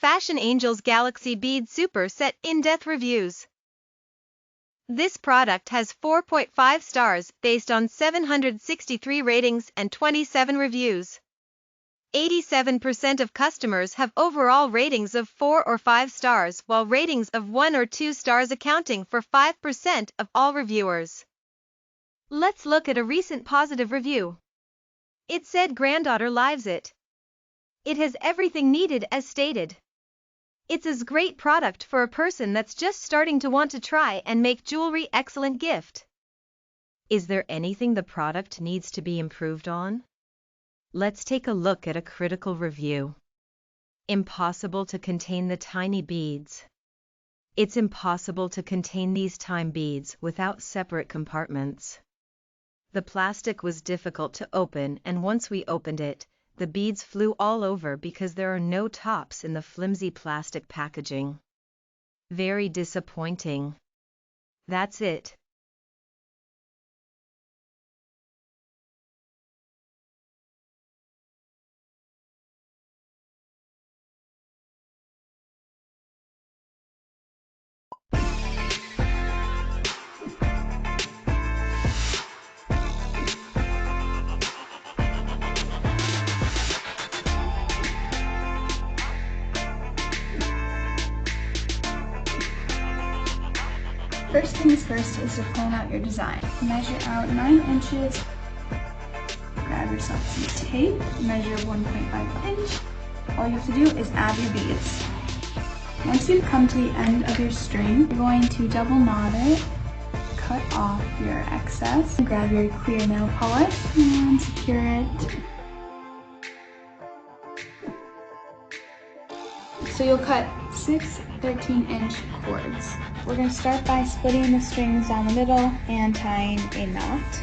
Fashion Angel's Galaxy Bead Super Set In-Depth Reviews. This product has 4.5 stars based on 763 ratings and 27 reviews. 87% of customers have overall ratings of 4 or 5 stars, while ratings of 1 or 2 stars accounting for 5% of all reviewers. Let's look at a recent positive review. It said granddaughter lives it. It has everything needed as stated. It's a great product for a person that's just starting to want to try and make jewelry excellent gift. Is there anything the product needs to be improved on? Let's take a look at a critical review. Impossible to contain the tiny beads. It's impossible to contain these tiny beads without separate compartments. The plastic was difficult to open, and once we opened it, the beads flew all over because there are no tops in the flimsy plastic packaging. Very disappointing. That's it. First things first is to plan out your design. Measure out 9 inches, grab yourself some tape, measure 1.5 inch. All you have to do is add your beads. Once you come to the end of your string, you're going to double knot it, cut off your excess, grab your clear nail polish and secure it. So you'll cut 6 13-inch cords. We're going to start by splitting the strings down the middle and tying a knot.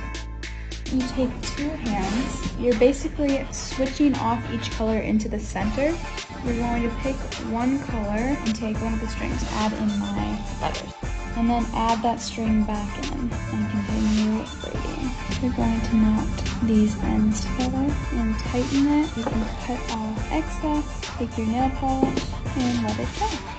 You take 2 hands. You're basically switching off each color into the center. You're going to pick one color and take one of the strings, add in my letters, and then add that string back in and continue braiding. You're going to knot these ends together and tighten it. You can cut off excess, take your nail polish, and let it dry.